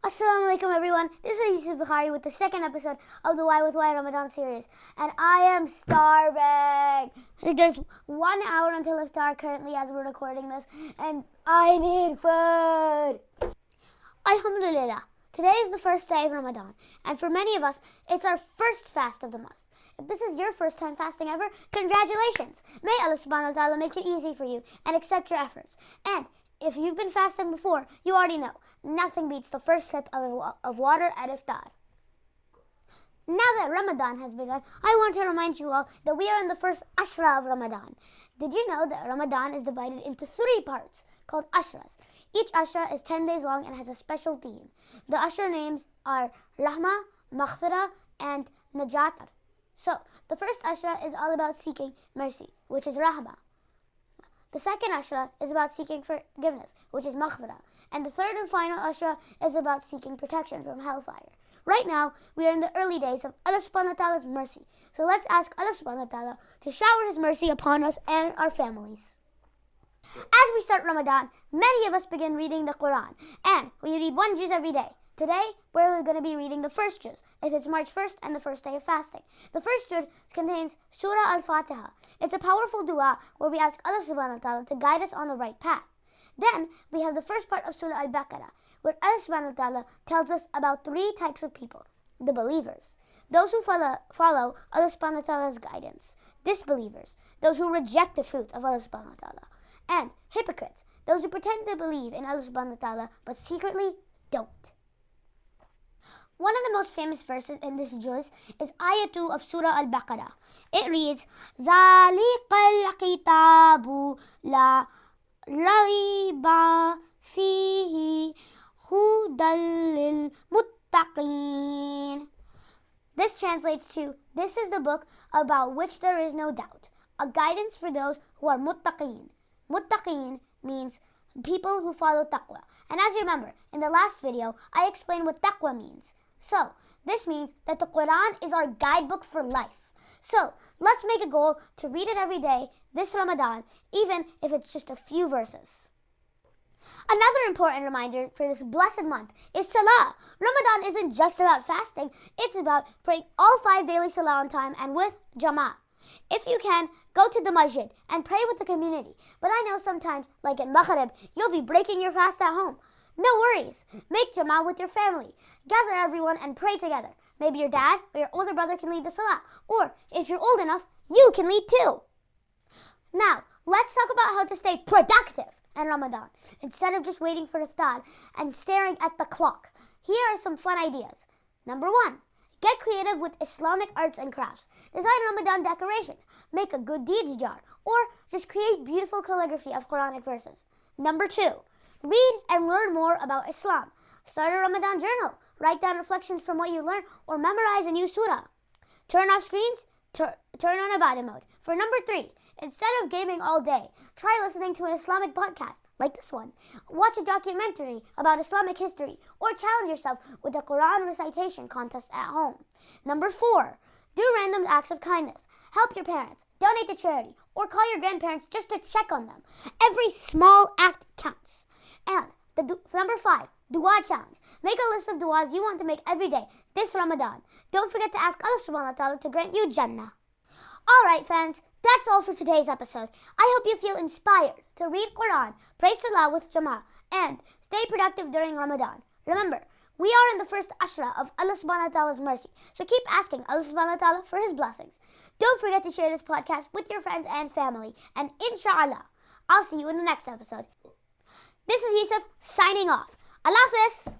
Assalamu alaikum everyone, this is Yusuf Bukhari with the second episode of the Why with Why Ramadan series, and I am starving. There's 1 hour until iftar currently as we're recording this, and I need food. Alhamdulillah, today is the first day of Ramadan, and for many of us, it's our first fast of the month. If this is your first time fasting ever, congratulations. May Allah subhanahu wa ta'ala make it easy for you and accept your efforts. And if you've been fasting before, you already know, nothing beats the first sip of water at iftar. Now that Ramadan has begun, I want to remind you all that we are in the first Asharah of Ramadan. Did you know that Ramadan is divided into 3 parts called Ashrahs? Each Ashrah is 10 days long and has a special theme. The Ashrah names are Rahmah, Maghfirah, and Najat. So, the first Ashrah is all about seeking mercy, which is Rahmah. The second Ashrah is about seeking forgiveness, which is Maghfirah. And the third and final Ashrah is about seeking protection from hellfire. Right now, we are in the early days of Allah subhanahu wa ta'ala's mercy. So let's ask Allah subhanahu wa ta'ala to shower His mercy upon us and our families. As we start Ramadan, many of us begin reading the Quran. And we read 1 juz every day. Today, we're going to be reading the first juz, if it's March 1st and the first day of fasting. The first juz contains Surah Al-Fatiha. It's a powerful dua where we ask Allah subhanahu wa ta'ala to guide us on the right path. Then, we have the first part of Surah Al-Baqarah, where Allah subhanahu wa ta'ala tells us about 3 types of people. The believers, those who follow Allah subhanahu wa ta'ala's guidance. Disbelievers, those who reject the truth of Allah subhanahu wa ta'ala. And hypocrites, those who pretend to believe in Allah subhanahu wa ta'ala, but secretly don't. One of the most famous verses in this juz is Ayah 2 of Surah Al-Baqarah. It reads, ذَلِكَ الْكِتَابُ لَا رَيْبَ فِيهِ هُدًى لِلْمُتَّقِينَ. This translates to, this is the book about which there is no doubt, a guidance for those who are muttaqeen. Muttaqeen means people who follow taqwa. And as you remember, in the last video, I explained what taqwa means. So, this means that the Quran is our guidebook for life. So, let's make a goal to read it every day this Ramadan, even if it's just a few verses. Another important reminder for this blessed month is Salah. Ramadan isn't just about fasting, it's about praying all 5 daily Salah on time and with Jama'ah. If you can, go to the masjid and pray with the community. But I know sometimes, like in Maghrib, you'll be breaking your fast at home. No worries. Make Jama'ah with your family. Gather everyone and pray together. Maybe your dad or your older brother can lead the Salah. Or, if you're old enough, you can lead too. Now, let's talk about how to stay productive in Ramadan, instead of just waiting for iftar and staring at the clock. Here are some fun ideas. Number 1. Get creative with Islamic arts and crafts. Design Ramadan decorations. Make a good deeds jar. Or just create beautiful calligraphy of Quranic verses. Number 2. Read and learn more about Islam. Start a Ramadan journal. Write down reflections from what you learn or memorize a new surah. Turn off screens. Turn on ibadah mode. For number 3, instead of gaming all day, try listening to an Islamic podcast like this one. Watch a documentary about Islamic history or challenge yourself with a Quran recitation contest at home. Number 4, do random acts of kindness. Help your parents, donate to charity, or call your grandparents just to check on them. Every small act counts. And number 5, dua challenge. Make a list of duas you want to make every day this Ramadan. Don't forget to ask Allah subhanahu wa ta'ala to grant you Jannah. Alright friends, that's all for today's episode. I hope you feel inspired to read Quran, pray Salah with Jama'ah, and stay productive during Ramadan. Remember, we are in the first Ashrah of Allah subhanahu wa ta'ala's mercy, so keep asking Allah subhanahu wa ta'ala for His blessings. Don't forget to share this podcast with your friends and family, and inshallah, I'll see you in the next episode. This is Yusuf signing off. Allah Hafiz.